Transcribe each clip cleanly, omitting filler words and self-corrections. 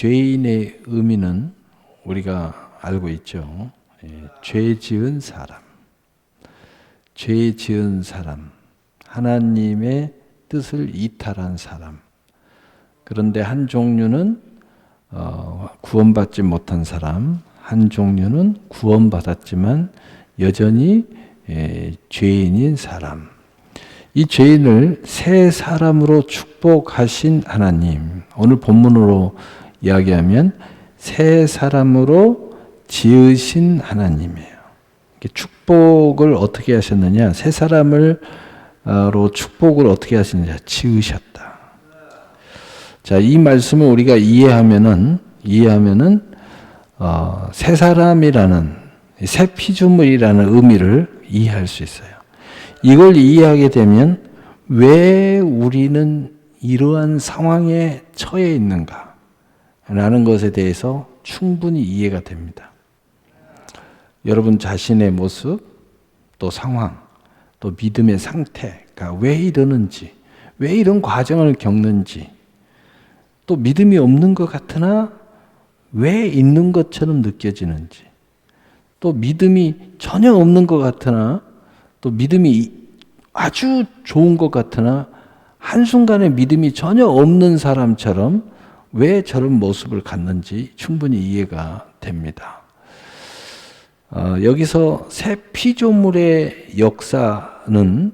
죄인의 의미는 우리가 알고 있죠. 죄 지은 사람, 죄 지은 사람, 하나님의 뜻을 이탈한 사람. 그런데 한 종류는 구원받지 못한 사람, 한 종류는 구원받았지만 여전히 죄인인 사람. 이 죄인을 새 사람으로 축복하신 하나님, 오늘 본문으로 이야기하면 새 사람으로 지으신 하나님이에요. 축복을 어떻게 하셨느냐? 새 사람으로 축복을 어떻게 하시느냐? 지으셨다. 자, 이 말씀을 우리가 이해하면은 새 사람이라는, 새 피조물이라는 의미를 이해할 수 있어요. 이걸 이해하게 되면 왜 우리는 이러한 상황에 처해 있는가 라는 것에 대해서 충분히 이해가 됩니다. 여러분 자신의 모습, 또 상황, 또 믿음의 상태가 왜 이러는지, 왜 이런 과정을 겪는지, 또 믿음이 없는 것 같으나 왜 있는 것처럼 느껴지는지, 또 믿음이 전혀 없는 것 같으나 또 믿음이 아주 좋은 것 같으나 한순간에 믿음이 전혀 없는 사람처럼 왜 저런 모습을 갖는지 충분히 이해가 됩니다. 여기서 새 피조물의 역사는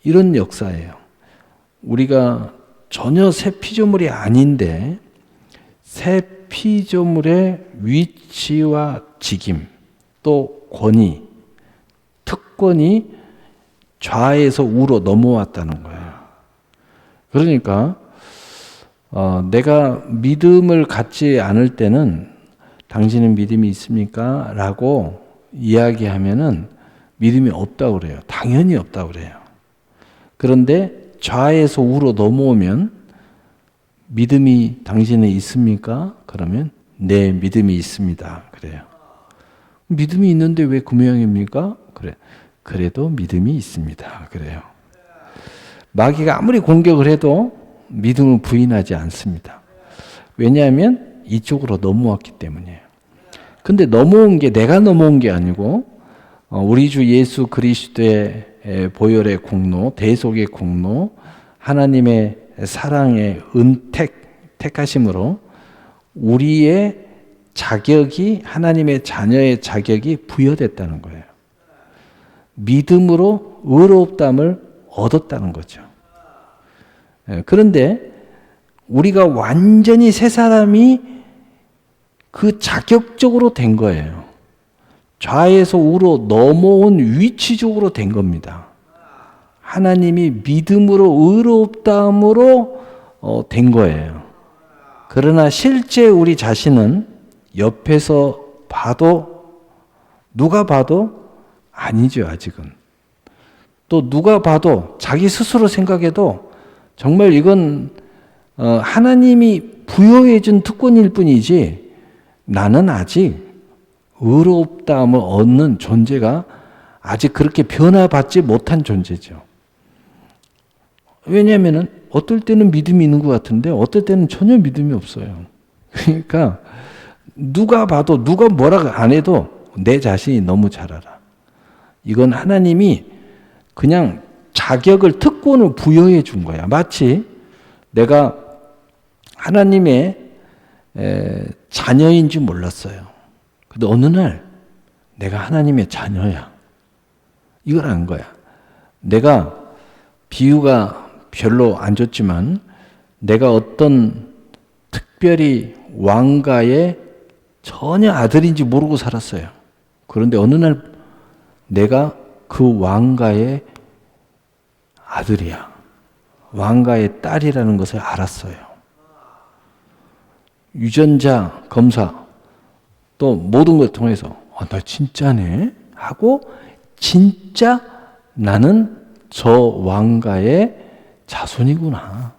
이런 역사예요. 우리가 전혀 새 피조물이 아닌데 새 피조물의 위치와 직임, 또 권위, 특권이 좌에서 우로 넘어왔다는 거예요. 그러니까 내가 믿음을 갖지 않을 때는 당신은 믿음이 있습니까? 라고 이야기하면은 믿음이 없다고 그래요. 당연히 없다고 그래요. 그런데 좌에서 우로 넘어오면 믿음이 당신은 있습니까? 그러면 네, 믿음이 있습니다. 그래요. 믿음이 있는데 왜 그 모양입니까? 그래. 그래도 믿음이 있습니다. 그래요. 마귀가 아무리 공격을 해도 믿음을 부인하지 않습니다. 왜냐하면 이쪽으로 넘어왔기 때문이에요. 근데 넘어온 게 내가 넘어온 게 아니고 우리 주 예수 그리스도의 보혈의 공로, 대속의 공로, 하나님의 사랑의 택하심으로 우리의 자격이, 하나님의 자녀의 자격이 부여됐다는 거예요. 믿음으로 의롭다함을 얻었다는 거죠. 그런데 우리가 완전히 새 사람이 그 자격적으로 된 거예요. 좌에서 우로 넘어온 위치적으로 된 겁니다. 하나님이 믿음으로 의롭다함으로 된 거예요. 그러나 실제 우리 자신은 옆에서 봐도, 누가 봐도 아니죠, 아직은. 또 누가 봐도, 자기 스스로 생각해도 정말 이건 하나님이 부여해 준 특권일 뿐이지 나는 아직 의롭다함을 얻는 존재가 아직 그렇게 변화받지 못한 존재죠. 왜냐하면 어떨 때는 믿음이 있는 것 같은데 어떨 때는 전혀 믿음이 없어요. 그러니까 누가 봐도, 누가 뭐라고 안 해도 내 자신이 너무 잘 알아. 이건 하나님이 그냥 자격을, 특권을 부여해 준 거야. 마치 내가 하나님의 자녀인 줄 몰랐어요. 근데 어느 날 내가 하나님의 자녀야. 이걸 안 거야. 내가 비유가 별로 안 좋지만 내가 어떤 특별히 왕가의 전혀 아들인지 모르고 살았어요. 그런데 어느 날 내가 그 왕가의 아들이야. 왕가의 딸이라는 것을 알았어요. 유전자 검사 또 모든 걸 통해서 나 진짜네 하고 진짜 나는 저 왕가의 자손이구나.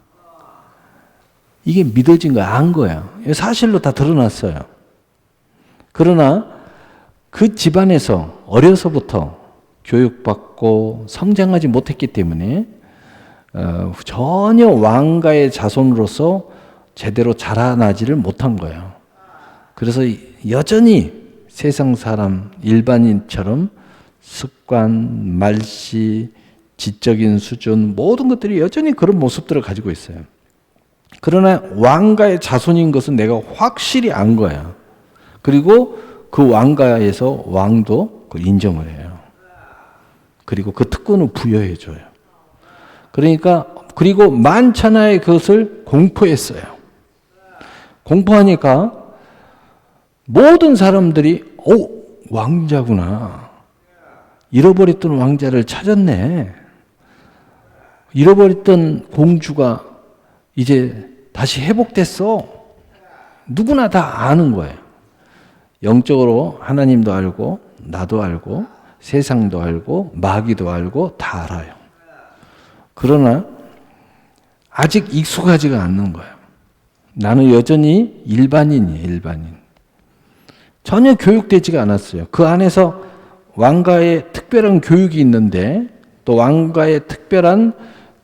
이게 믿어진 거야, 안 거야. 사실로 다 드러났어요. 그러나 그 집안에서 어려서부터 교육받고 성장하지 못했기 때문에 전혀 왕가의 자손으로서 제대로 자라나지를 못한 거예요. 그래서 여전히 세상 사람 일반인처럼 습관, 말씨, 지적인 수준 모든 것들이 여전히 그런 모습들을 가지고 있어요. 그러나 왕가의 자손인 것은 내가 확실히 안 거야. 그리고 그 왕가에서 왕도 그걸 인정을 해요. 그리고 그 특권을 부여해 줘요. 그러니까 그리고 만천하에 그것을 공포했어요. 공포하니까 모든 사람들이 왕자구나. 잃어버렸던 왕자를 찾았네. 잃어버렸던 공주가 이제 다시 회복됐어. 누구나 다 아는 거예요. 영적으로 하나님도 알고 나도 알고 세상도 알고 마귀도 알고 다 알아요. 그러나 아직 익숙하지가 않는 거예요. 나는 여전히 일반인이에요. 일반인. 전혀 교육되지가 않았어요. 그 안에서 왕가의 특별한 교육이 있는데 또 왕가의 특별한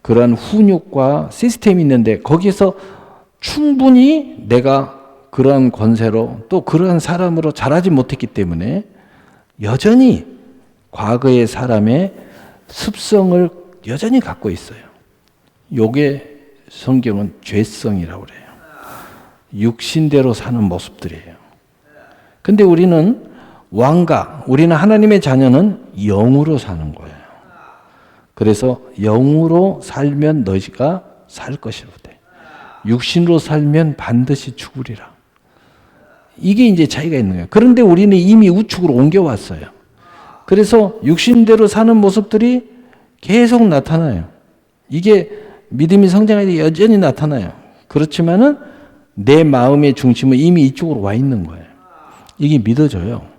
그런 훈육과 시스템이 있는데 거기에서 충분히 내가 그러한 권세로 또 그러한 사람으로 자라지 못했기 때문에 여전히 과거의 사람의 습성을 여전히 갖고 있어요. 요게 성경은 죄성이라고 그래요. 육신대로 사는 모습들이에요. 근데 우리는 우리는 하나님의 자녀는 영으로 사는 거예요. 그래서 영으로 살면 너희가 살 것이로되 육신으로 살면 반드시 죽으리라. 이게 이제 차이가 있는 거예요. 그런데 우리는 이미 우측으로 옮겨왔어요. 그래서 육신대로 사는 모습들이 계속 나타나요. 이게 믿음이 성장할 때 여전히 나타나요. 그렇지만은 내 마음의 중심은 이미 이쪽으로 와 있는 거예요. 이게 믿어져요.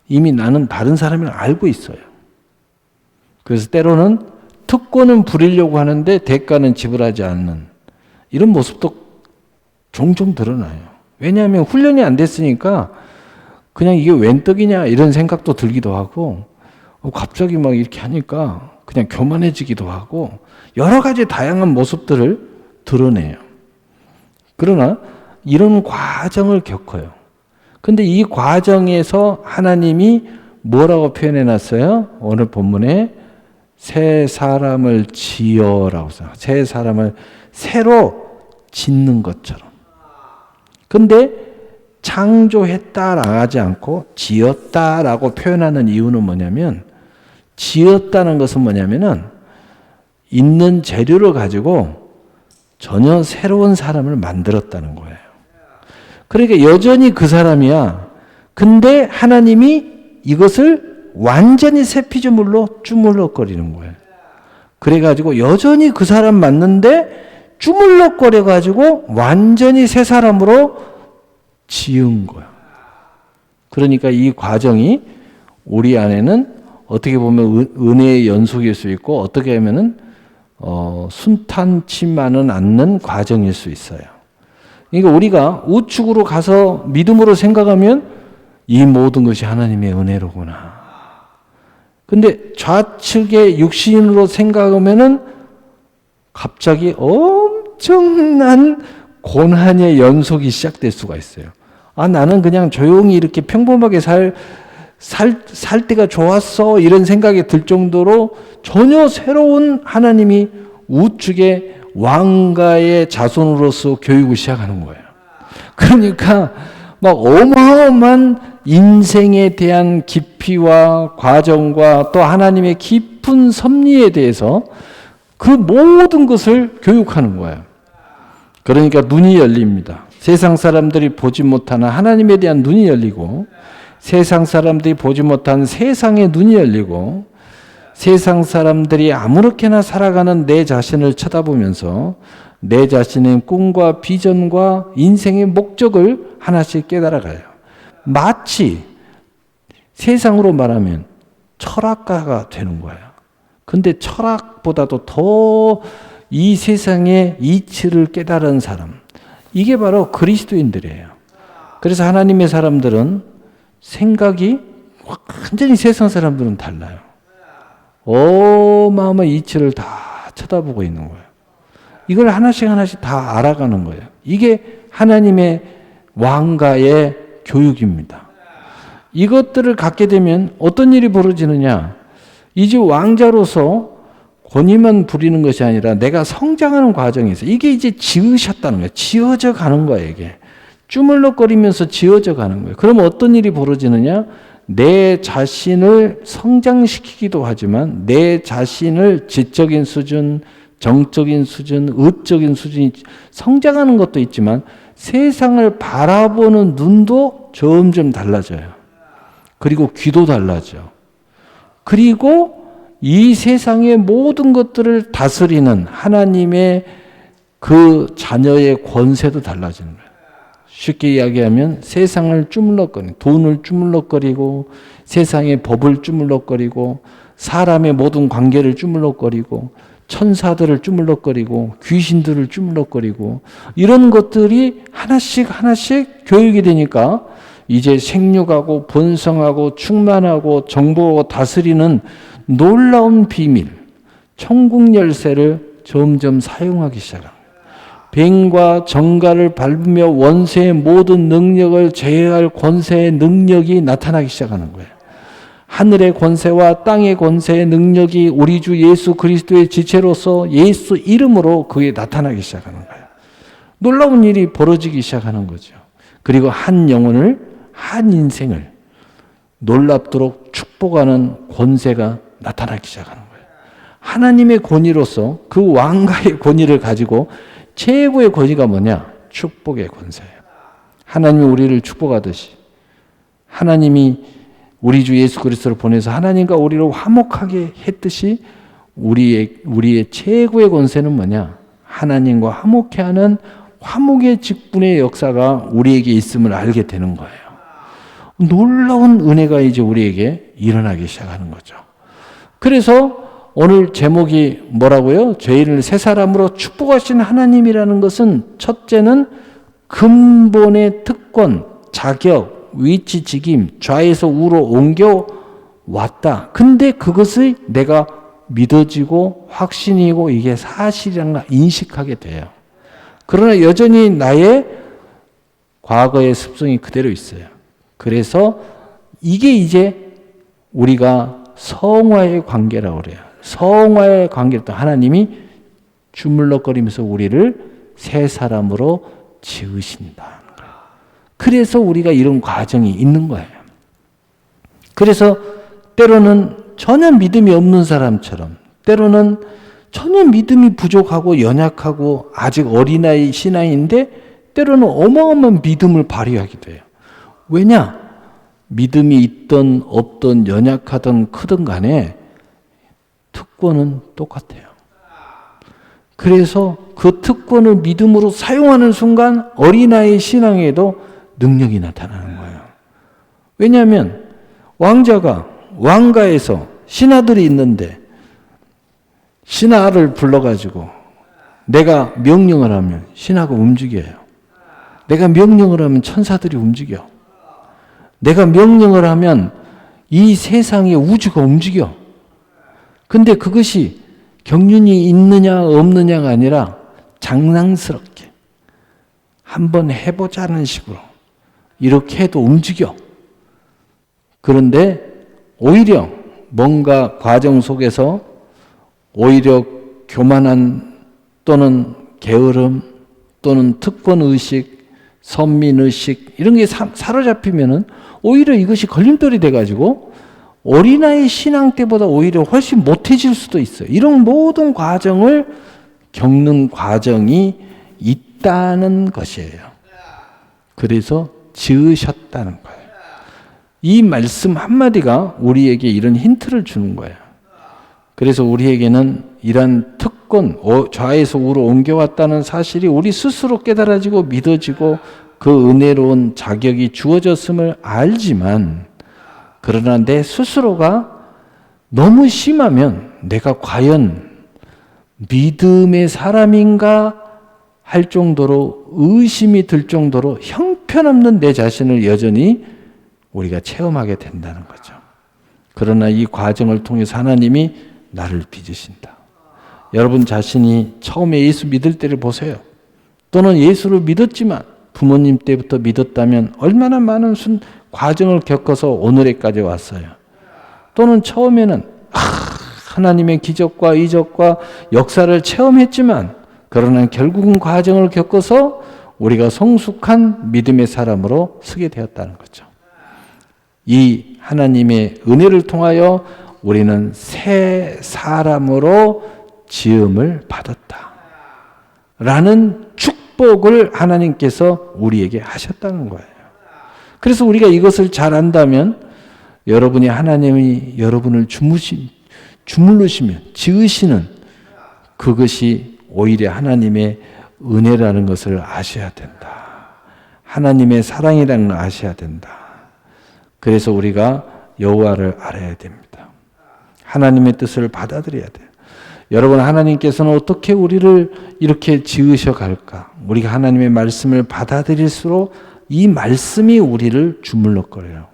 이미 나는 다른 사람을 알고 있어요. 그래서 때로는 특권은 부리려고 하는데 대가는 지불하지 않는 이런 모습도 종종 드러나요. 왜냐하면 훈련이 안 됐으니까 그냥 이게 웬 떡이냐 이런 생각도 들기도 하고 갑자기 막 이렇게 하니까 그냥 교만해지기도 하고 여러 가지 다양한 모습들을 드러내요. 그러나 이런 과정을 겪어요. 근데 이 과정에서 하나님이 뭐라고 표현해 놨어요? 오늘 본문에 새 사람을 지어라고 써요. 새 사람을 새로 짓는 것처럼. 근데 창조했다라고 하지 않고 지었다라고 표현하는 이유는 뭐냐면 지었다는 것은 뭐냐면은 있는 재료를 가지고 전혀 새로운 사람을 만들었다는 거예요. 그러니까 여전히 그 사람이야. 근데 하나님이 이것을 완전히 새 피조물로 주물럭거리는 거예요. 그래가지고 여전히 그 사람 맞는데 주물럭거려가지고 완전히 새 사람으로 지은 거야. 그러니까 이 과정이 우리 안에는 어떻게 보면 은혜의 연속일 수 있고 어떻게 하면은 순탄치만은 않는 과정일 수 있어요. 그러니까 우리가 우측으로 가서 믿음으로 생각하면 이 모든 것이 하나님의 은혜로구나. 근데 좌측의 육신으로 생각하면은 갑자기 엄청난 고난의 연속이 시작될 수가 있어요. 나는 그냥 조용히 이렇게 평범하게 살 때가 좋았어. 이런 생각이 들 정도로 전혀 새로운 하나님이 우측의 왕가의 자손으로서 교육을 시작하는 거예요. 그러니까 막 어마어마한 인생에 대한 깊이와 과정과 또 하나님의 깊은 섭리에 대해서 그 모든 것을 교육하는 거예요. 그러니까 눈이 열립니다. 세상 사람들이 보지 못하는 하나님에 대한 눈이 열리고 세상 사람들이 보지 못한 세상의 눈이 열리고 세상 사람들이 아무렇게나 살아가는 내 자신을 쳐다보면서 내 자신의 꿈과 비전과 인생의 목적을 하나씩 깨달아가요. 마치 세상으로 말하면 철학가가 되는 거예요. 근데 철학보다도 더 이 세상의 이치를 깨달은 사람, 이게 바로 그리스도인들이에요. 그래서 하나님의 사람들은 생각이 완전히 세상 사람들은 달라요. 어마어마한 이치를 다 쳐다보고 있는 거예요. 이걸 하나씩 하나씩 다 알아가는 거예요. 이게 하나님의 왕가의 교육입니다. 이것들을 갖게 되면 어떤 일이 벌어지느냐? 이제 왕자로서 권위만 부리는 것이 아니라 내가 성장하는 과정이 있어요. 이게 이제 지으셨다는 거예요. 지어져 가는 거예요, 이게. 주물럭거리면서 지어져 가는 거예요. 그럼 어떤 일이 벌어지느냐? 내 자신을 성장시키기도 하지만 내 자신을 지적인 수준, 정적인 수준, 의적인 수준이 성장하는 것도 있지만 세상을 바라보는 눈도 점점 달라져요. 그리고 귀도 달라져. 그리고 이 세상의 모든 것들을 다스리는 하나님의 그 자녀의 권세도 달라지는 거예요. 쉽게 이야기하면 세상을 주물럭거리고 돈을 주물럭거리고 세상의 법을 주물럭거리고 사람의 모든 관계를 주물럭거리고 천사들을 주물럭거리고 귀신들을 주물럭거리고 이런 것들이 하나씩 하나씩 교육이 되니까 이제 생육하고 번성하고 충만하고 정복하고 다스리는 놀라운 비밀, 천국 열쇠를 점점 사용하기 시작합니다. 뱀과 정갈을 밟으며 원수의 모든 능력을 제어할 권세의 능력이 나타나기 시작하는 거예요. 하늘의 권세와 땅의 권세의 능력이 우리 주 예수 그리스도의 지체로서 예수 이름으로 그게 나타나기 시작하는 거예요. 놀라운 일이 벌어지기 시작하는 거죠. 그리고 한 영혼을, 한 인생을 놀랍도록 축복하는 권세가 나타나기 시작하는 거예요. 하나님의 권위로서 그 왕가의 권위를 가지고 최고의 권위가 뭐냐? 축복의 권세예요. 하나님이 우리를 축복하듯이 하나님이 우리 주 예수 그리스도를 보내서 하나님과 우리를 화목하게 했듯이 우리의 최고의 권세는 뭐냐? 하나님과 화목해 하는 화목의 직분의 역사가 우리에게 있음을 알게 되는 거예요. 놀라운 은혜가 이제 우리에게 일어나기 시작하는 거죠. 그래서 오늘 제목이 뭐라고요? 죄인을 새 사람으로 축복하신 하나님이라는 것은 첫째는 근본의 특권, 자격, 위치, 직임, 좌에서 우로 옮겨 왔다. 근데 그것을 내가 믿어지고 확신이고 이게 사실이라는 걸 인식하게 돼요. 그러나 여전히 나의 과거의 습성이 그대로 있어요. 그래서 이게 이제 우리가 성화의 관계라고 그래요. 성화의 관계를 또 하나님이 주물럭거리면서 우리를 새 사람으로 지으신다. 그래서 우리가 이런 과정이 있는 거예요. 그래서 때로는 전혀 믿음이 없는 사람처럼, 때로는 전혀 믿음이 부족하고 연약하고 아직 어린아이 신앙인데 때로는 어마어마한 믿음을 발휘하기도 해요. 왜냐? 믿음이 있든 없든 연약하든 크든 간에 특권은 똑같아요. 그래서 그 특권을 믿음으로 사용하는 순간 어린아이 신앙에도 능력이 나타나는 거예요. 왜냐하면 왕가에서 신하들이 있는데 신하를 불러가지고 내가 명령을 하면 신하가 움직여요. 내가 명령을 하면 천사들이 움직여. 내가 명령을 하면 이 세상의 우주가 움직여. 근데 그것이 경륜이 있느냐 없느냐가 아니라 장난스럽게 한번 해보자는 식으로 이렇게 해도 움직여. 그런데 오히려 뭔가 과정 속에서 오히려 교만한 또는 게으름 또는 특권의식, 선민의식 이런 게 사로잡히면은 오히려 이것이 걸림돌이 돼가지고 어린아이 신앙 때보다 오히려 훨씬 못해질 수도 있어요. 이런 모든 과정을 겪는 과정이 있다는 것이에요. 그래서 지으셨다는 거예요. 이 말씀 한마디가 우리에게 이런 힌트를 주는 거예요. 그래서 우리에게는 이런 특권, 좌에서 우로 옮겨왔다는 사실이 우리 스스로 깨달아지고 믿어지고 그 은혜로운 자격이 주어졌음을 알지만 그러나 내 스스로가 너무 심하면 내가 과연 믿음의 사람인가 할 정도로 의심이 들 정도로 형편없는 내 자신을 여전히 우리가 체험하게 된다는 거죠. 그러나 이 과정을 통해서 하나님이 나를 빚으신다. 여러분 자신이 처음에 예수 믿을 때를 보세요. 또는 예수를 믿었지만 부모님 때부터 믿었다면 얼마나 많은 과정을 겪어서 오늘에까지 왔어요. 또는 처음에는 하나님의 기적과 이적과 역사를 체험했지만 그러나 결국은 과정을 겪어서 우리가 성숙한 믿음의 사람으로 서게 되었다는 거죠. 이 하나님의 은혜를 통하여 우리는 새 사람으로 지음을 받았다 라는 축복을 하나님께서 우리에게 하셨다는 거예요. 그래서 우리가 이것을 잘 안다면 여러분이 하나님이 여러분을 주물르시면 지으시는 그것이 오히려 하나님의 은혜라는 것을 아셔야 된다. 하나님의 사랑이라는 걸 아셔야 된다. 그래서 우리가 여호와를 알아야 됩니다. 하나님의 뜻을 받아들여야 돼요. 여러분, 하나님께서는 어떻게 우리를 이렇게 지으셔 갈까? 우리가 하나님의 말씀을 받아들일수록 이 말씀이 우리를 주물럭거려요.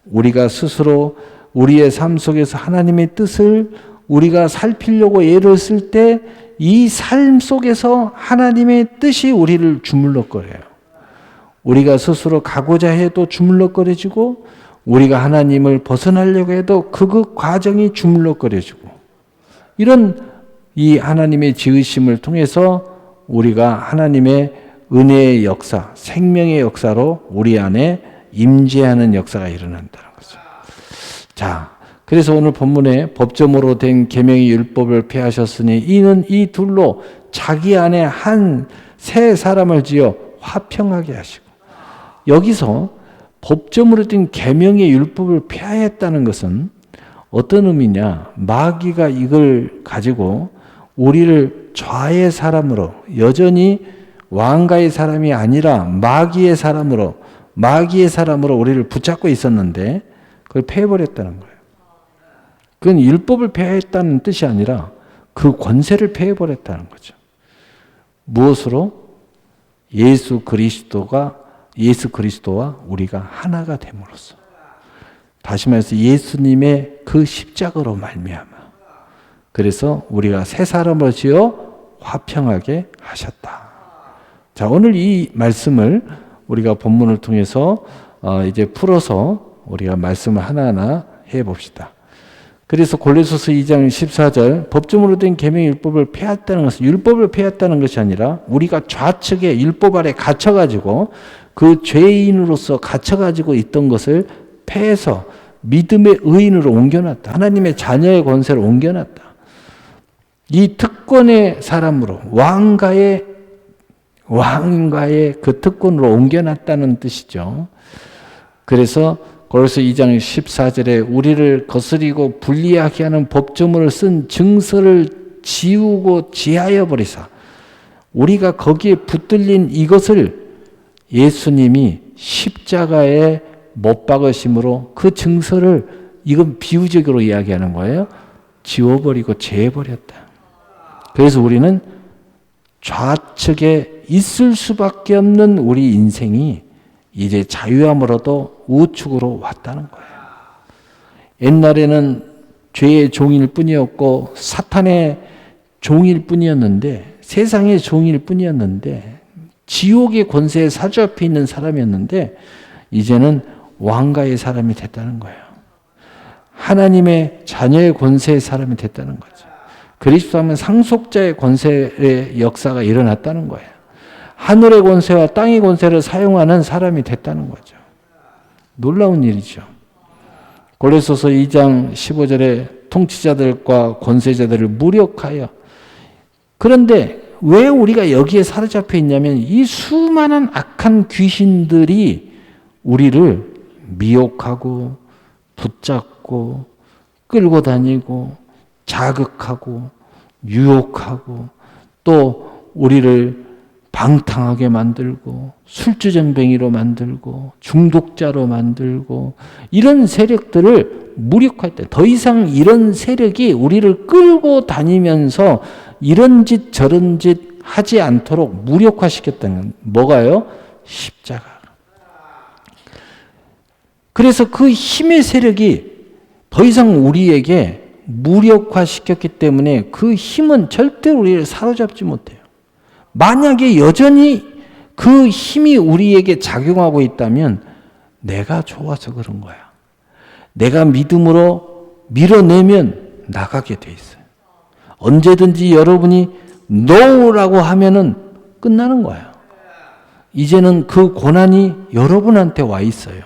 우리가 스스로 우리의 삶 속에서 하나님의 뜻을 우리가 살피려고 애를 쓸 때 이 삶 속에서 하나님의 뜻이 우리를 주물럭거려요. 우리가 스스로 가고자 해도 주물럭거려지고 우리가 하나님을 벗어나려고 해도 그 과정이 주물럭거려지고 이런 이 하나님의 지으심을 통해서 우리가 하나님의 은혜의 역사, 생명의 역사로 우리 안에 임재하는 역사가 일어난다는 거죠. 자, 그래서 오늘 본문에 법점으로 된 계명의 율법을 폐하셨으니 이는 이 둘로 자기 안에 한 새 사람을 지어 화평하게 하시고, 여기서 법점으로 된 계명의 율법을 폐하였다는 것은 어떤 의미냐? 마귀가 이걸 가지고 우리를 좌의 사람으로, 여전히 왕가의 사람이 아니라 마귀의 사람으로 우리를 붙잡고 있었는데 그걸 폐해버렸다는 거예요. 그건 율법을 폐했다는 뜻이 아니라 그 권세를 폐해버렸다는 거죠. 무엇으로? 예수 그리스도와 우리가 하나가 됨으로써. 다시 말해서 예수님의 그 십자가로 말미암아. 그래서 우리가 새 사람을 지어 화평하게 하셨다. 자, 오늘 이 말씀을 우리가 본문을 통해서 이제 풀어서 우리가 말씀을 하나하나 해봅시다. 그래서 골로새서 2장 14절 법정으로 된 계명의 율법을 폐했다는 것은 율법을 폐했다는 것이 아니라 우리가 좌측에 율법 아래 갇혀가지고 그 죄인으로서 갇혀가지고 있던 것을 폐해서 믿음의 의인으로 옮겨놨다. 하나님의 자녀의 권세로 옮겨놨다. 이 특권의 사람으로 왕가의 그 특권으로 옮겨놨다는 뜻이죠. 그래서 골로새 2장 14절에 우리를 거스리고 불리하게 하는 법조문을 쓴 증서를 지우고 지하여 버리사, 우리가 거기에 붙들린 이것을 예수님이 십자가에 못 박으심으로 그 증서를, 이건 비유적으로 이야기하는 거예요. 지워버리고 제해버렸다. 그래서 우리는 좌측에 있을 수밖에 없는 우리 인생이 이제 자유함으로도 우측으로 왔다는 거예요. 옛날에는 죄의 종일 뿐이었고 사탄의 종일 뿐이었는데, 세상의 종일 뿐이었는데, 지옥의 권세에 사로잡혀 있는 사람이었는데 이제는 왕가의 사람이 됐다는 거예요. 하나님의 자녀의 권세의 사람이 됐다는 거죠. 그리스도 하면 상속자의 권세의 역사가 일어났다는 거예요. 하늘의 권세와 땅의 권세를 사용하는 사람이 됐다는 거죠. 놀라운 일이죠. 골로새서 2장 15절에 통치자들과 권세자들을 무력하여. 그런데 왜 우리가 여기에 사로잡혀 있냐면 이 수많은 악한 귀신들이 우리를 미혹하고 붙잡고 끌고 다니고 자극하고 유혹하고 또 우리를 방탕하게 만들고 술주정뱅이로 만들고 중독자로 만들고 이런 세력들을 무력화할 때 더 이상 이런 세력이 우리를 끌고 다니면서 이런 짓 저런 짓 하지 않도록 무력화시켰다는, 뭐가요? 십자가. 그래서 그 힘의 세력이 더 이상 우리에게 무력화시켰기 때문에 그 힘은 절대 우리를 사로잡지 못해요. 만약에 여전히 그 힘이 우리에게 작용하고 있다면 내가 좋아서 그런 거야. 내가 믿음으로 밀어내면 나가게 돼 있어요. 언제든지 여러분이 NO라고 하면은 끝나는 거예요. 이제는 그 고난이 여러분한테 와 있어요.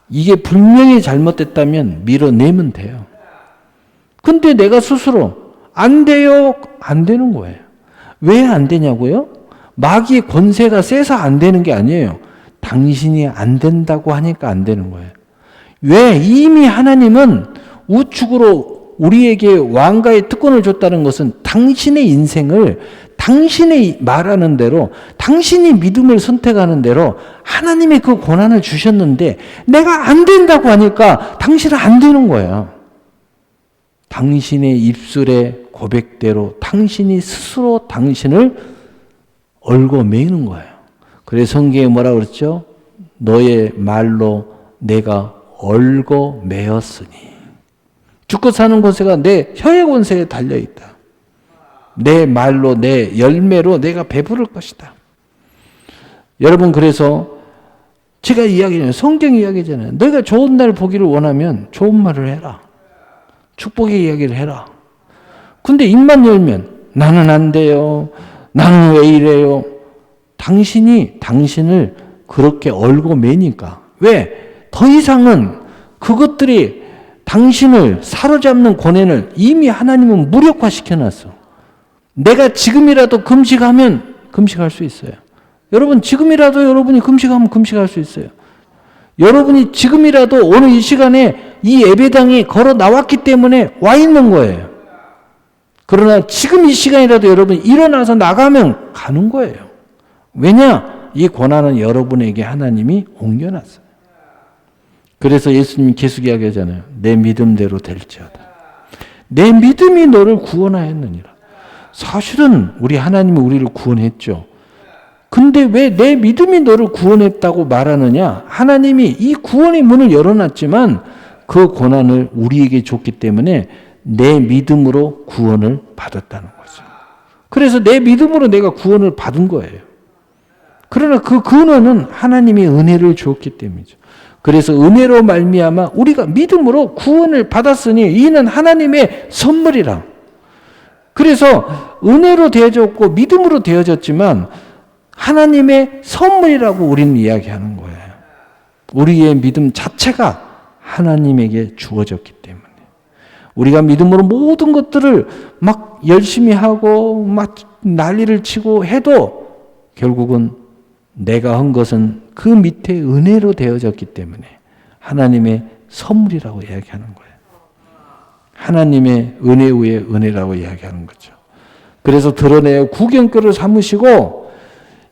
이게 분명히 잘못됐다면 밀어내면 돼요. 근데 내가 스스로 안 돼요. 안 되는 거예요. 왜 안 되냐고요? 마귀의 권세가 세서 안 되는 게 아니에요. 당신이 안 된다고 하니까 안 되는 거예요. 왜? 이미 하나님은 우측으로 우리에게 왕가의 특권을 줬다는 것은 당신의 인생을 당신이 말하는 대로, 당신이 믿음을 선택하는 대로 하나님의 그 고난을 주셨는데 내가 안 된다고 하니까 당신은 안 되는 거예요. 당신의 입술의 고백대로 당신이 스스로 당신을 얽어매는 거예요. 그래서 성경에 뭐라고 그랬죠? 너의 말로 내가 얽어매었으니. 죽고 사는 권세가 내 혀의 권세에 달려있다. 내 말로 내 열매로 내가 배부를 것이다. 여러분 그래서 제가 이야기하잖아요. 성경 이야기잖아요. 너희가 좋은 날 보기를 원하면 좋은 말을 해라. 축복의 이야기를 해라. 근데 입만 열면 나는 안 돼요. 나는 왜 이래요? 당신이 당신을 그렇게 얽어매니까. 왜? 더 이상은 그것들이 당신을 사로잡는 권한을 이미 하나님은 무력화시켜놨어. 내가 지금이라도 금식하면 금식할 수 있어요. 여러분 지금이라도 여러분이 금식하면 금식할 수 있어요. 여러분이 지금이라도 오늘 이 시간에 이 예배당에 걸어 나왔기 때문에 와 있는 거예요. 그러나 지금 이 시간이라도 여러분이 일어나서 나가면 가는 거예요. 왜냐? 이 고난은 여러분에게 하나님이 옮겨놨어요. 그래서 예수님이 계속 이야기하잖아요. 내 믿음대로 될지어다. 내 믿음이 너를 구원하였느니라. 사실은 우리 하나님이 우리를 구원했죠. 근데 왜 내 믿음이 너를 구원했다고 말하느냐? 하나님이 이 구원의 문을 열어놨지만 그 고난을 우리에게 줬기 때문에 내 믿음으로 구원을 받았다는 거죠. 그래서 내 믿음으로 내가 구원을 받은 거예요. 그러나 그 근원은 하나님의 은혜를 주었기 때문이죠. 그래서 은혜로 말미암아 우리가 믿음으로 구원을 받았으니 이는 하나님의 선물이라. 그래서 은혜로 되어졌고 믿음으로 되어졌지만 하나님의 선물이라고 우리는 이야기하는 거예요. 우리의 믿음 자체가 하나님에게 주어졌기 때문에. 우리가 믿음으로 모든 것들을 막 열심히 하고 막 난리를 치고 해도 결국은 내가 한 것은 그 밑에 은혜로 되어졌기 때문에 하나님의 선물이라고 이야기하는 거예요. 하나님의 은혜 위에 은혜라고 이야기하는 거죠. 그래서 드러내어 구경거를 삼으시고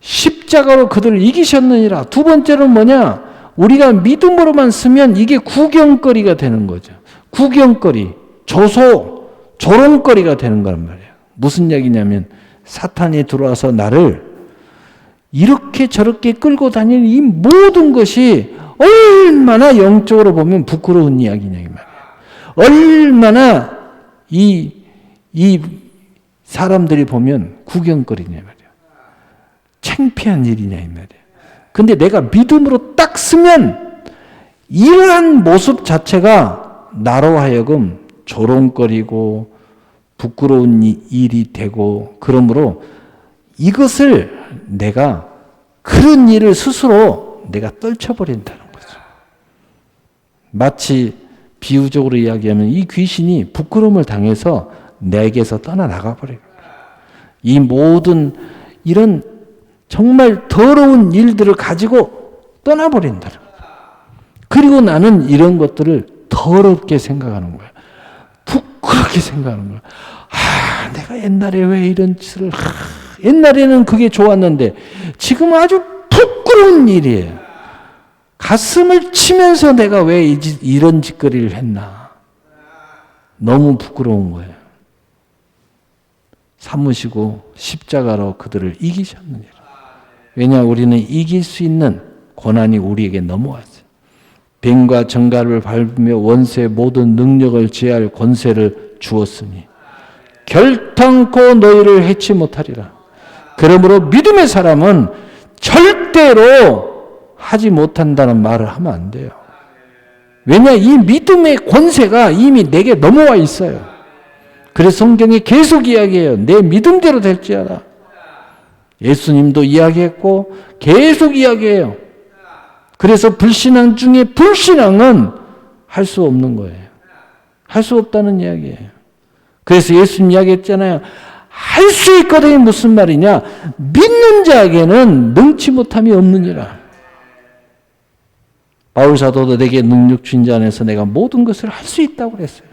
십자가로 그들을 이기셨느니라. 두 번째는 뭐냐? 우리가 믿음으로만 쓰면 이게 구경거리가 되는 거죠. 구경거리, 조소, 조롱거리가 되는 거란 말이에요. 무슨 얘기냐면 사탄이 들어와서 나를 이렇게 저렇게 끌고 다니는 이 모든 것이 얼마나 영적으로 보면 부끄러운 이야기냐 이 말이에요. 얼마나 이 사람들이 보면 구경거리냐 말이에요. 창피한 일이냐 이 말이에요. 근데 내가 믿음으로 딱 쓰면 이러한 모습 자체가 나로 하여금 조롱거리고 부끄러운 일이 되고 그러므로 이것을 내가 그런 일을 스스로 내가 떨쳐버린다는 거죠. 마치 비유적으로 이야기하면 이 귀신이 부끄러움을 당해서 내게서 떠나나가 버려요. 이 모든 이런 정말 더러운 일들을 가지고 떠나버린다는 거예요. 그리고 나는 이런 것들을 더럽게 생각하는 거예요. 부끄럽게 생각하는 거예요. 내가 옛날에 왜 이런 짓을 옛날에는 그게 좋았는데 지금은 아주 부끄러운 일이에요. 가슴을 치면서 내가 왜 이런 짓거리를 했나. 너무 부끄러운 거예요. 삼으시고 십자가로 그들을 이기셨느니라. 왜냐 우리는 이길 수 있는 고난이 우리에게 넘어왔어요. 뱀과 정갈을 밟으며 원수의 모든 능력을 제할 권세를 주었으니 결탄코 너희를 해치 못하리라. 그러므로 믿음의 사람은 절대로 하지 못한다는 말을 하면 안 돼요. 왜냐? 이 믿음의 권세가 이미 내게 넘어와 있어요. 그래서 성경이 계속 이야기해요. 내 믿음대로 될지어다. 예수님도 이야기했고 계속 이야기해요. 그래서 불신앙 중에 불신앙은 할 수 없는 거예요. 할 수 없다는 이야기예요. 그래서 예수님 이야기했잖아요. 할 수 있거든요. 무슨 말이냐? 믿는 자에게는 능치 못함이 없느니라. 바울 사도도 내게 능력 주신 자 안에서 내가 모든 것을 할 수 있다고 그랬어요.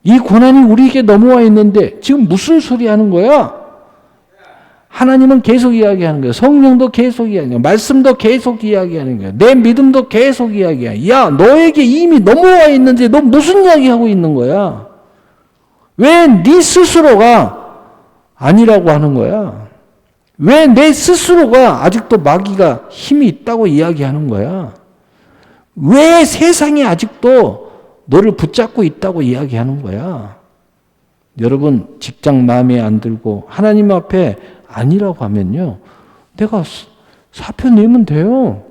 이 고난이 우리에게 넘어와 있는데 지금 무슨 소리 하는 거야? 하나님은 계속 이야기하는 거예요. 성령도 계속 이야기하는 거예요. 말씀도 계속 이야기하는 거예요. 내 믿음도 계속 이야기해. 야, 너에게 이미 넘어와 있는데 너 무슨 이야기하고 있는 거야? 왜 네 스스로가 아니라고 하는 거야? 왜 내 스스로가 아직도 마귀가 힘이 있다고 이야기하는 거야? 왜 세상이 아직도 너를 붙잡고 있다고 이야기하는 거야? 여러분, 직장 마음에 안 들고 하나님 앞에 아니라고 하면요, 내가 사표 내면 돼요.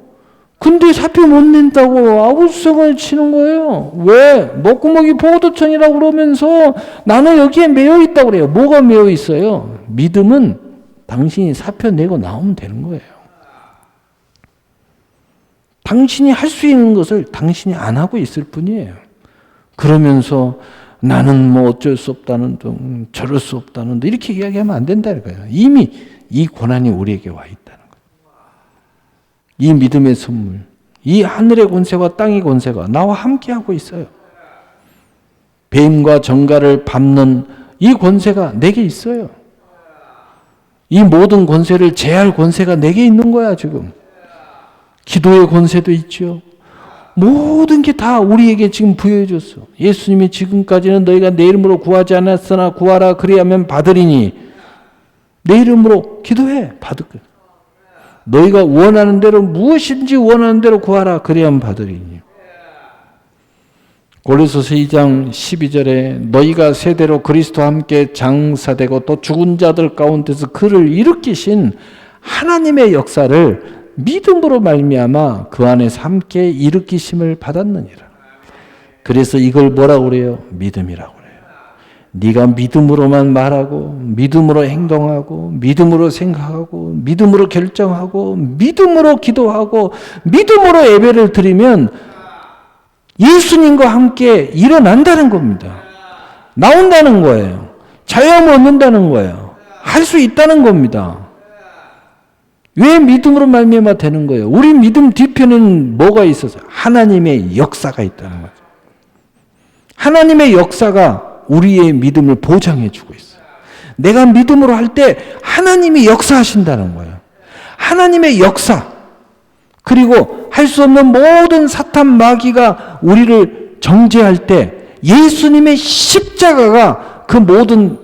근데 사표 못 낸다고 아우성을 치는 거예요. 왜? 목구멍이 포도청이라고 그러면서 나는 여기에 매여 있다고 그래요. 뭐가 매여 있어요? 믿음은 당신이 사표 내고 나오면 되는 거예요. 당신이 할 수 있는 것을 당신이 안 하고 있을 뿐이에요. 그러면서 나는 뭐 어쩔 수 없다는 둥, 저럴 수 없다는 둥, 이렇게 이야기하면 안 된다는 거예요. 이미 이 고난이 우리에게 와 있다는 거예요. 이 믿음의 선물, 이 하늘의 권세와 땅의 권세가 나와 함께하고 있어요. 뱀과 정갈을 밟는 이 권세가 내게 있어요. 이 모든 권세를 제할 권세가 내게 있는 거야, 지금. 기도의 권세도 있죠. 모든 게 다 우리에게 지금 부여해 줬어. 예수님이 지금까지는 너희가 내 이름으로 구하지 않았으나 구하라 그리하면 받으리니 내 이름으로 기도해 받을 거야. 너희가 원하는 대로 무엇인지 원하는 대로 구하라 그리하면 받으리니. 고린도서 2장 12절에 너희가 세대로 그리스도와 함께 장사되고 또 죽은 자들 가운데서 그를 일으키신 하나님의 역사를 믿음으로 말미암아 그 안에서 함께 일으키심을 받았느니라. 그래서 이걸 뭐라고 그래요? 믿음이라고 그래요. 네가 믿음으로만 말하고 믿음으로 행동하고 믿음으로 생각하고 믿음으로 결정하고 믿음으로 기도하고 믿음으로 예배를 드리면 예수님과 함께 일어난다는 겁니다. 나온다는 거예요. 자유함을 얻는다는 거예요. 할 수 있다는 겁니다. 왜 믿음으로 말미암아 되는 거예요? 우리 믿음 뒤편에는 뭐가 있어서? 하나님의 역사가 있다는 거죠. 하나님의 역사가 우리의 믿음을 보장해 주고 있어요. 내가 믿음으로 할 때 하나님이 역사하신다는 거예요. 하나님의 역사. 그리고 할 수 없는 모든 사탄 마귀가 우리를 정죄할 때 예수님의 십자가가 그 모든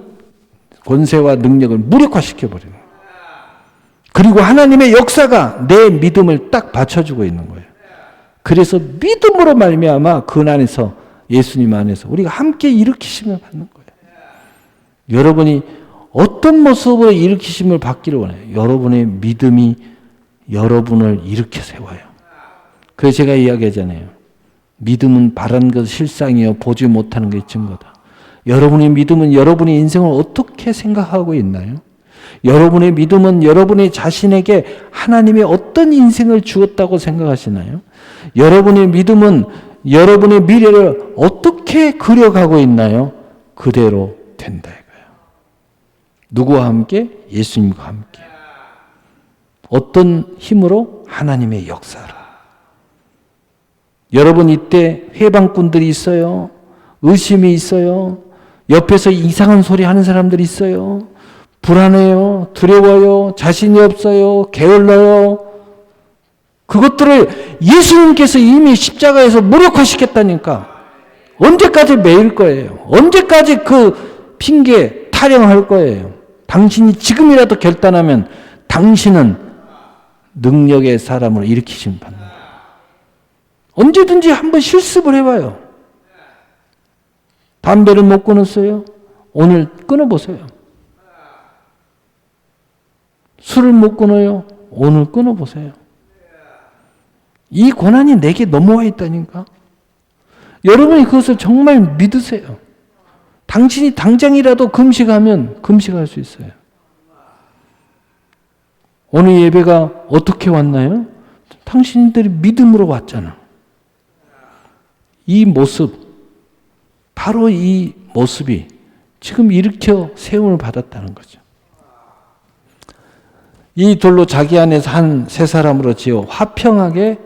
권세와 능력을 무력화시켜 버려요. 그리고 하나님의 역사가 내 믿음을 딱 받쳐주고 있는 거예요. 그래서 믿음으로 말미암아 그 안에서 예수님 안에서 우리가 함께 일으키심을 받는 거예요. 여러분이 어떤 모습으로 일으키심을 받기를 원해요? 여러분의 믿음이 여러분을 일으켜 세워요. 그래서 제가 이야기하잖아요. 믿음은 바란 것 실상이요 보지 못하는 게 증거다. 여러분의 믿음은 여러분의 인생을 어떻게 생각하고 있나요? 여러분의 믿음은 여러분의 자신에게 하나님의 어떤 인생을 주었다고 생각하시나요? 여러분의 믿음은 여러분의 미래를 어떻게 그려가고 있나요? 그대로 된다 이거예요. 누구와 함께? 예수님과 함께. 어떤 힘으로? 하나님의 역사로. 여러분 이때 회방꾼들이 있어요. 의심이 있어요. 옆에서 이상한 소리 하는 사람들이 있어요. 불안해요. 두려워요. 자신이 없어요. 게을러요. 그것들을 예수님께서 이미 십자가에서 무력화시켰다니까. 언제까지 매일 거예요? 언제까지 그 핑계 타령할 거예요? 당신이 지금이라도 결단하면 당신은 능력의 사람으로 일으키심 받는 거예요. 언제든지 한번 실습을 해봐요. 담배를 못 끊었어요? 오늘 끊어보세요. 술을 못 끊어요? 오늘 끊어보세요. 이 고난이 내게 넘어와 있다니까. 여러분이 그것을 정말 믿으세요. 당신이 당장이라도 금식하면 금식할 수 있어요. 오늘 예배가 어떻게 왔나요? 당신들이 믿음으로 왔잖아. 이 모습, 바로 이 모습이 지금 일으켜 세움을 받았다는 거죠. 이 돌로 자기 안에서 한 세 사람으로 지어 화평하게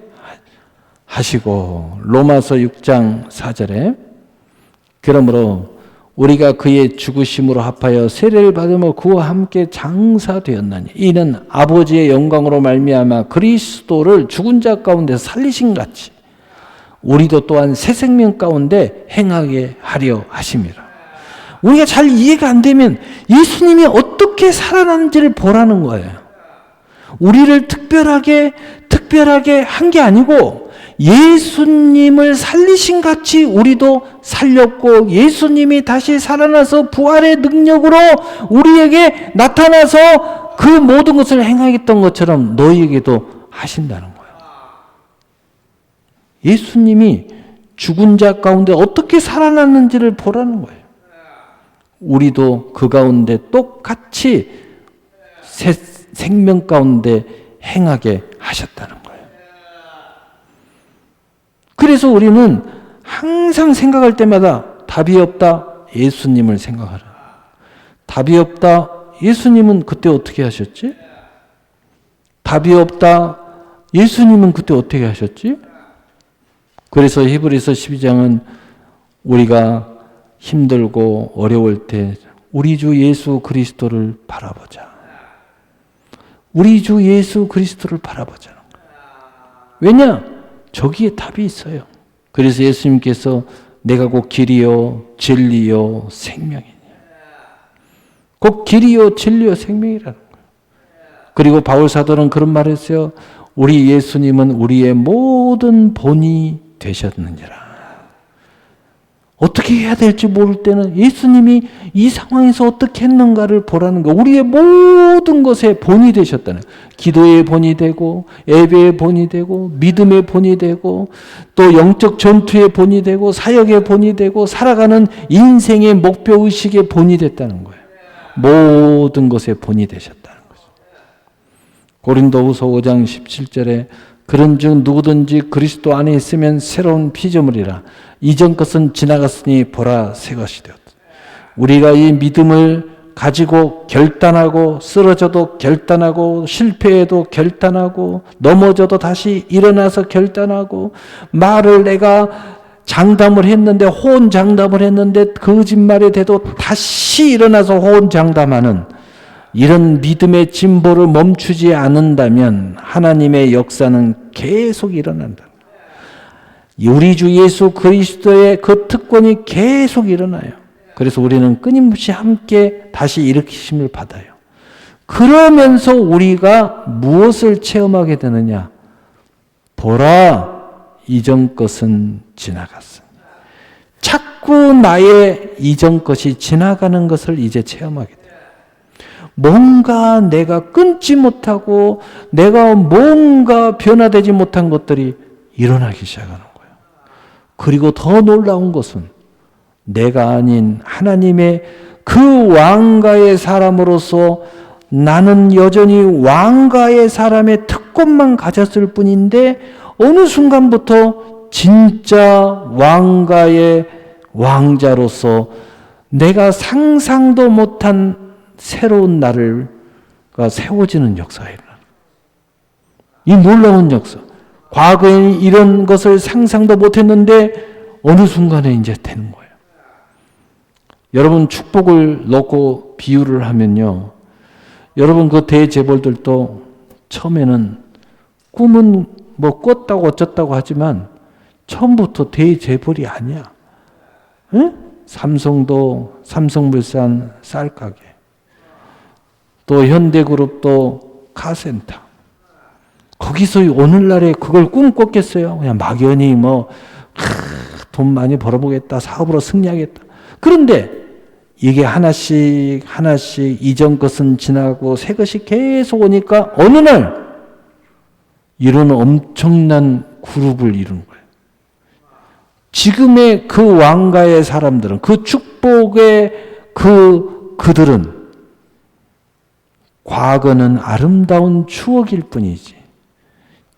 하시고, 로마서 6장 4절에 그러므로 우리가 그의 죽으심으로 합하여 세례를 받으며 그와 함께 장사되었나니 이는 아버지의 영광으로 말미암아 그리스도를 죽은 자 가운데 살리신 같이 우리도 또한 새 생명 가운데 행하게 하려 하심이라. 우리가 잘 이해가 안 되면 예수님이 어떻게 살아났는지를 보라는 거예요. 우리를 특별하게 한 게 아니고 예수님을 살리신 같이 우리도 살렸고, 예수님이 다시 살아나서 부활의 능력으로 우리에게 나타나서 그 모든 것을 행하겠던 것처럼 너희에게도 하신다는 거예요. 예수님이 죽은 자 가운데 어떻게 살아났는지를 보라는 거예요. 우리도 그 가운데 똑같이 새 생명 가운데 행하게 하셨다는 거예요. 그래서 우리는 항상 생각할 때마다 답이 없다, 예수님을 생각하라. 답이 없다, 예수님은 그때 어떻게 하셨지? 답이 없다, 예수님은 그때 어떻게 하셨지? 그래서 히브리서 12장은 우리가 힘들고 어려울 때 우리 주 예수 그리스도를 바라보자. 우리 주 예수 그리스도를 바라보자는 거예요. 왜냐? 저기에 답이 있어요. 그래서 예수님께서 내가 곧 길이요 진리요 생명이냐. 곧 길이요 진리요 생명이라는 거예요. 그리고 바울 사도는 그런 말을 했어요. 우리 예수님은 우리의 모든 본이 되셨느니라. 어떻게 해야 될지 모를 때는 예수님이 이 상황에서 어떻게 했는가를 보라는 거. 우리의 모든 것에 본이 되셨다는 거예요. 기도의 본이 되고, 예배의 본이 되고, 믿음의 본이 되고, 또 영적 전투의 본이 되고, 사역의 본이 되고, 살아가는 인생의 목표의식의 본이 됐다는 거예요. 모든 것에 본이 되셨다는 거죠. 고린도후서 5장 17절에 그런즉 누구든지 그리스도 안에 있으면 새로운 피조물이라. 이전 것은 지나갔으니 보라 새 것이 되었다. 우리가 이 믿음을 가지고 결단하고, 쓰러져도 결단하고, 실패해도 결단하고, 넘어져도 다시 일어나서 결단하고, 말을 내가 장담을 했는데 호언장담을 했는데 거짓말이 돼도 다시 일어나서 호언장담하는 이런 믿음의 진보를 멈추지 않는다면 하나님의 역사는 계속 일어난다. 우리 주 예수 그리스도의 그 특권이 계속 일어나요. 그래서 우리는 끊임없이 함께 다시 일으키심을 받아요. 그러면서 우리가 무엇을 체험하게 되느냐? 보라, 이전 것은 지나갔으니. 자꾸 나의 이전 것이 지나가는 것을 이제 체험하게 돼요. 뭔가 내가 끊지 못하고 내가 뭔가 변화되지 못한 것들이 일어나기 시작하는 거예요. 그리고 더 놀라운 것은 내가 아닌 하나님의 그 왕가의 사람으로서 나는 여전히 왕가의 사람의 특권만 가졌을 뿐인데 어느 순간부터 진짜 왕가의 왕자로서 내가 상상도 못한 새로운 나를 세워지는 역사가 일어나는 이 놀라운 역사. 과거에는 이런 것을 상상도 못했는데 어느 순간에 이제 되는 거예요. 여러분 축복을 놓고 비유를 하면요. 여러분 그 대재벌들도 처음에는 꿈은 뭐 꿨다고 어쩌다고 하지만 처음부터 대재벌이 아니야. 응? 삼성도 삼성물산 쌀가게. 또 현대그룹도 카센터. 거기서 오늘날에 그걸 꿈꿨겠어요? 그냥 막연히 돈 많이 벌어보겠다, 사업으로 승리하겠다. 그런데 이게 하나씩 이전 것은 지나고 새 것이 계속 오니까 어느 날 이런 엄청난 그룹을 이루는 거예요. 지금의 그 왕가의 사람들은, 그 축복의 그들은 과거는 아름다운 추억일 뿐이지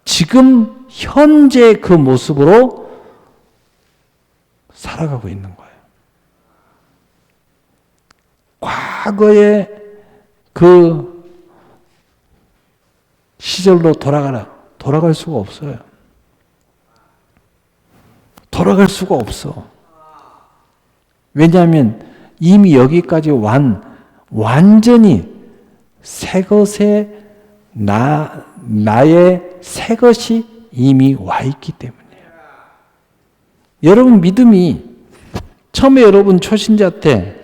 지금 현재 그 모습으로 살아가고 있는 거예요. 과거의 그 시절로 돌아갈 수가 없어요. 돌아갈 수가 없어. 왜냐하면 이미 여기까지 완전히 새 것에 나의 새 것이 이미 와 있기 때문이에요. 여러분 믿음이 처음에 여러분 초신자 때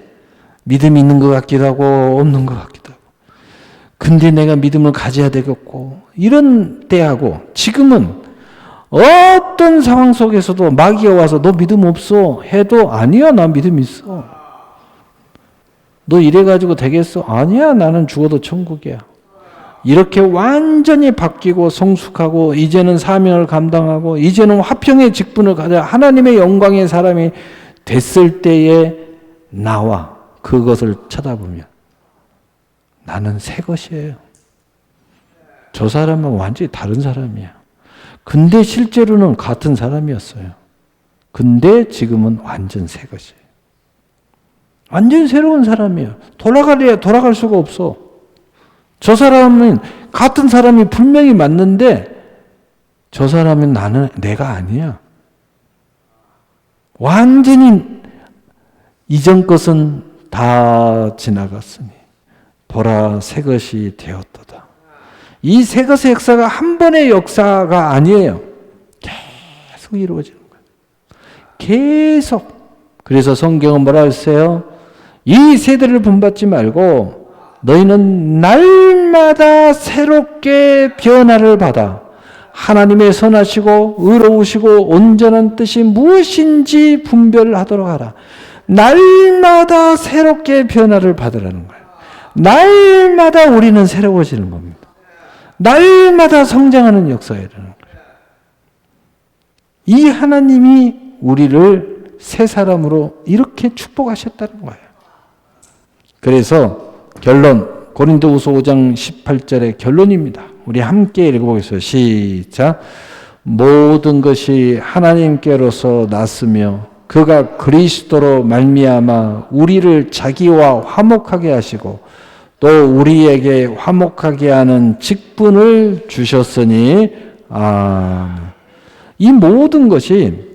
믿음이 있는 것 같기도 하고 없는 것 같기도 하고 근데 내가 믿음을 가져야 되겠고 이런 때하고 지금은 어떤 상황 속에서도 마귀가 와서 너 믿음 없어 해도 아니야 나 믿음 있어. 너 이래가지고 되겠어? 아니야 나는 죽어도 천국이야. 이렇게 완전히 바뀌고 성숙하고 이제는 사명을 감당하고 이제는 화평의 직분을 가져 하나님의 영광의 사람이 됐을 때에 나와 그것을 쳐다보면 나는 새 것이에요. 저 사람은 완전히 다른 사람이야. 근데 실제로는 같은 사람이었어요. 근데 지금은 완전 새 것이에요. 완전 새로운 사람이에요. 돌아갈 수가 없어. 저 사람은 같은 사람이 분명히 맞는데 저 사람은 내가 아니야. 완전히 이전 것은 다 지나갔으니 보라 새 것이 되었도다. 이 새 것의 역사가 한 번의 역사가 아니에요. 계속 이루어지는 거예요. 계속. 그래서 성경은 뭐라 했어요? 이 세대를 본받지 말고 너희는 날마다 새롭게 변화를 받아 하나님의 선하시고 의로우시고 온전한 뜻이 무엇인지 분별하도록 하라. 날마다 새롭게 변화를 받으라는 거예요. 날마다 우리는 새로워지는 겁니다. 날마다 성장하는 역사라는 거예요. 이 하나님이 우리를 새 사람으로 이렇게 축복하셨다는 거예요. 그래서 결론, 고린도후서 5장 18절의 결론입니다. 우리 함께 읽어보겠습니다. 시작. 모든 것이 하나님께로서 났으며 그가 그리스도로 말미암아 우리를 자기와 화목하게 하시고 또 우리에게 화목하게 하는 직분을 주셨으니 이 모든 것이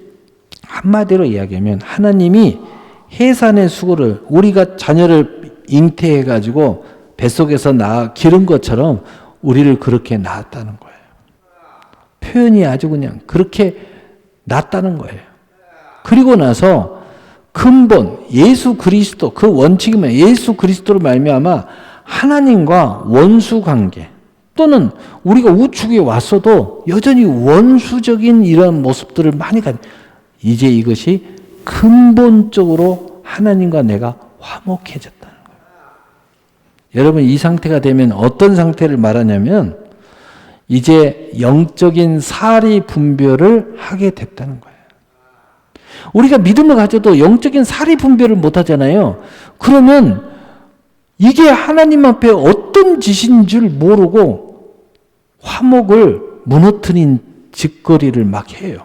한마디로 이야기하면 하나님이 해산의 수고를 우리가 자녀를 잉태해가지고 뱃속에서 기른 것처럼 우리를 그렇게 낳았다는 거예요. 표현이 아주 그냥 그렇게 낳았다는 거예요. 그리고 나서 근본 예수 그리스도 그 원칙이면 예수 그리스도로 말미암아 하나님과 원수 관계 또는 우리가 우측에 왔어도 여전히 원수적인 이런 모습들을 많이 이제 이것이 근본적으로 하나님과 내가 화목해졌다는 거예요. 여러분 이 상태가 되면 어떤 상태를 말하냐면 이제 영적인 사리 분별을 하게 됐다는 거예요. 우리가 믿음을 가져도 영적인 사리 분별을 못 하잖아요. 그러면 이게 하나님 앞에 어떤 짓인 줄 모르고 화목을 무너뜨린 짓거리를 막 해요.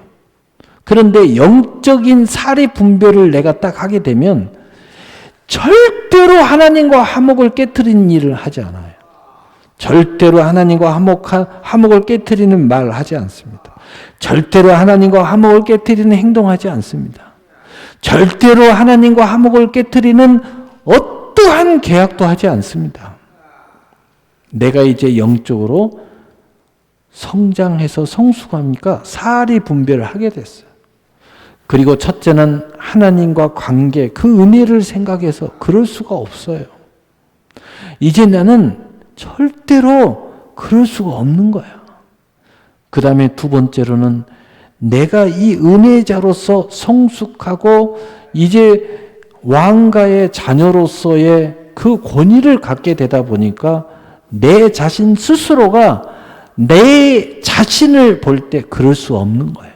그런데 영적인 사리 분별을 내가 딱 하게 되면 절대로 하나님과 화목을 깨트리는 일을 하지 않아요. 절대로 하나님과 화목을 깨트리는 말을 하지 않습니다. 절대로 하나님과 화목을 깨트리는 행동하지 않습니다. 절대로 하나님과 화목을 깨트리는 어떠한 계약도 하지 않습니다. 내가 이제 영적으로 성장해서 성숙하니까 사리 분별을 하게 됐어요. 그리고 첫째는 하나님과 관계, 그 은혜를 생각해서 그럴 수가 없어요. 이제 나는 절대로 그럴 수가 없는 거야. 그 다음에 두 번째로는 내가 이 은혜자로서 성숙하고 이제 왕가의 자녀로서의 그 권위를 갖게 되다 보니까 내 자신 스스로가 내 자신을 볼 때 그럴 수 없는 거예요.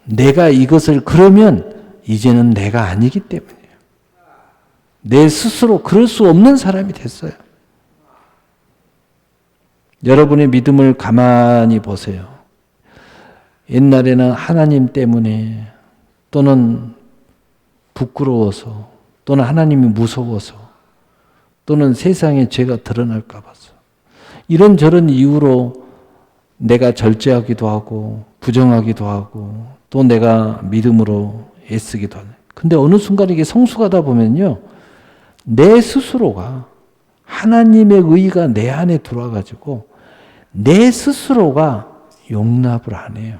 내가 이것을 그러면 이제는 내가 아니기 때문이에요. 내 스스로 그럴 수 없는 사람이 됐어요. 여러분의 믿음을 가만히 보세요. 옛날에는 하나님 때문에 또는 부끄러워서 또는 하나님이 무서워서 또는 세상에 죄가 드러날까 봐서 이런저런 이유로 내가 절제하기도 하고 부정하기도 하고 또 내가 믿음으로 애쓰기도 하네. 근데 어느 순간 이게 성숙하다 보면요. 내 스스로가 하나님의 의가 내 안에 들어와가지고 내 스스로가 용납을 안 해요.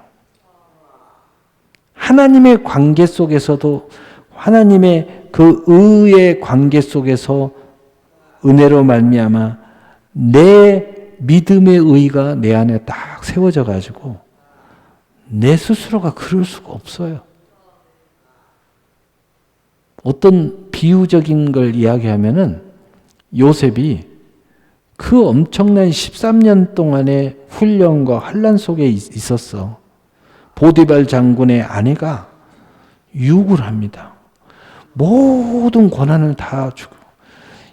하나님의 관계 속에서도 하나님의 그 의의 관계 속에서 은혜로 말미암아 내 믿음의 의가 내 안에 딱 세워져 가지고 내 스스로가 그럴 수가 없어요. 어떤 비유적인 걸 이야기하면은 요셉이 그 엄청난 13년 동안의 훈련과 환난 속에 있었어. 보디발 장군의 아내가 유혹을 합니다. 모든 권한을 다 주고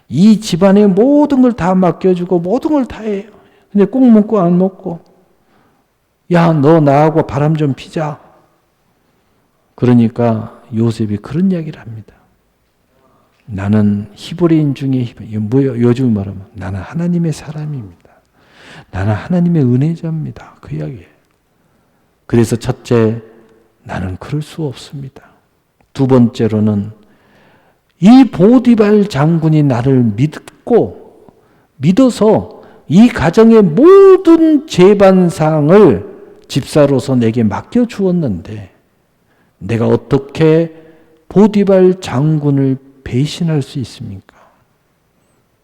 이 집안의 모든 걸 다 맡겨주고 모든 걸 다 해요. 근데 꼭 먹고 안 먹고 야, 너 나하고 바람 좀 피자. 그러니까 요셉이 그런 이야기를 합니다. 나는 히브리인 중에 요즘 말하면 나는 하나님의 사람입니다. 나는 하나님의 은혜자입니다. 그 이야기예요. 그래서 첫째, 나는 그럴 수 없습니다. 두 번째로는 이 보디발 장군이 나를 믿어서 이 가정의 모든 재반상을 집사로서 내게 맡겨주었는데 내가 어떻게 보디발 장군을 배신할 수 있습니까?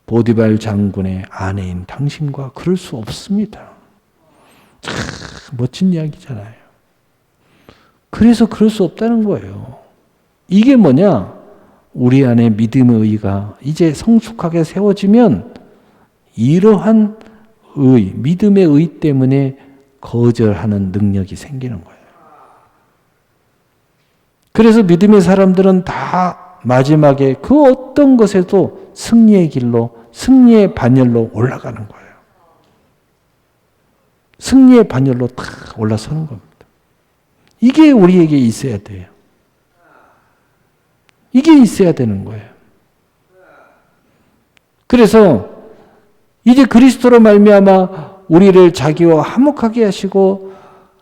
보디발 장군의 아내인 당신과 그럴 수 없습니다. 참 멋진 이야기잖아요. 그래서 그럴 수 없다는 거예요. 이게 뭐냐? 우리 안에 믿음의 의가 이제 성숙하게 세워지면 이러한 의, 믿음의 의 때문에 거절하는 능력이 생기는 거예요. 그래서 믿음의 사람들은 다 마지막에 그 어떤 것에도 승리의 길로, 승리의 반열로 올라가는 거예요. 승리의 반열로 탁 올라서는 겁니다. 이게 우리에게 있어야 돼요. 이게 있어야 되는 거예요. 그래서 이제 그리스도로 말미암아 우리를 자기와 화목하게 하시고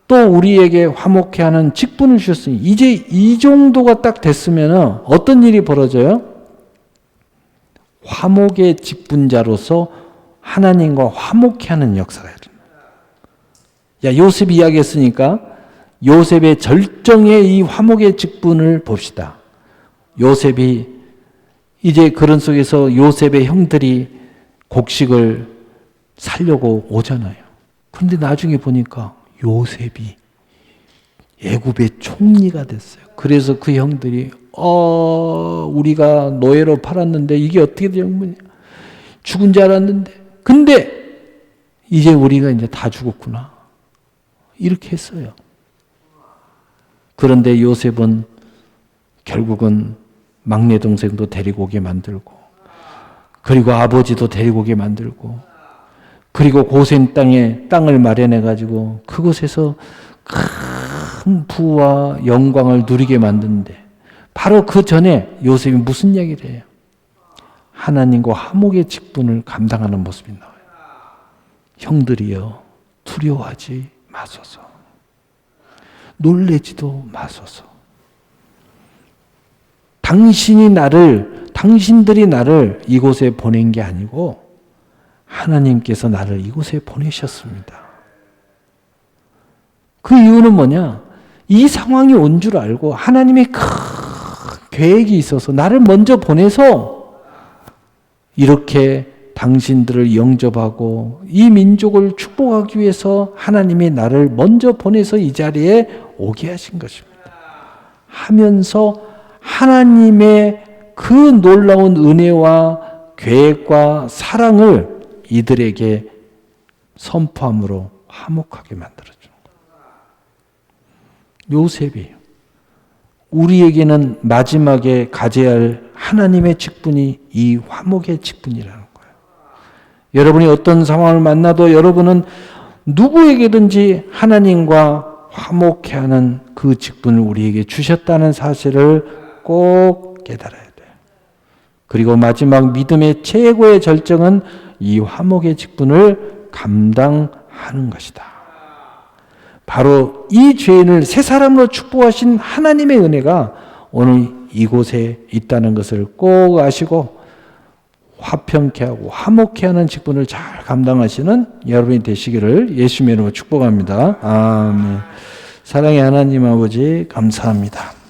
또 우리에게 화목해 하는 직분을 주셨으니 이제 이 정도가 딱 됐으면 어떤 일이 벌어져요? 화목의 직분자로서 하나님과 화목해 하는 역사가 일어납니다. 야, 요셉이 이야기했으니까 요셉의 절정의 이 화목의 직분을 봅시다. 요셉이 이제 그런 속에서 요셉의 형들이 곡식을 살려고 오잖아요. 그런데 나중에 보니까 요셉이 애굽의 총리가 됐어요. 그래서 그 형들이 우리가 노예로 팔았는데 이게 어떻게 된 거냐. 죽은 줄 알았는데 근데 이제 우리가 이제 다 죽었구나. 이렇게 했어요. 그런데 요셉은 결국은 막내 동생도 데리고 오게 만들고 그리고 아버지도 데리고 오게 만들고 그리고 고센 땅에 땅을 마련해 가지고 그곳에서 큰 부와 영광을 누리게 만드는데 바로 그 전에 요셉이 무슨 이야기를 해요? 하나님과 화목의 직분을 감당하는 모습이 나와요. 형들이여 두려워하지 마소서. 놀래지도 마소서. 당신들이 나를 이곳에 보낸 게 아니고 하나님께서 나를 이곳에 보내셨습니다. 그 이유는 뭐냐? 이 상황이 온 줄 알고 하나님의 큰 계획이 있어서 나를 먼저 보내서 이렇게 당신들을 영접하고 이 민족을 축복하기 위해서 하나님이 나를 먼저 보내서 이 자리에 오게 하신 것입니다. 하면서 하나님의 그 놀라운 은혜와 계획과 사랑을 이들에게 선포함으로 화목하게 만들어준 거예요. 요셉이 우리에게는 마지막에 가져야 할 하나님의 직분이 이 화목의 직분이라는 거예요. 여러분이 어떤 상황을 만나도 여러분은 누구에게든지 하나님과 화목해 하는 그 직분을 우리에게 주셨다는 사실을 꼭 깨달아야 돼요. 그리고 마지막 믿음의 최고의 절정은 이 화목의 직분을 감당하는 것이다. 바로 이 죄인을 새 사람으로 축복하신 하나님의 은혜가 오늘 이곳에 있다는 것을 꼭 아시고 화평케 하고 화목케 하는 직분을 잘 감당하시는 여러분이 되시기를 예수님의 이름으로 축복합니다. 아멘. 사랑의 하나님 아버지 감사합니다.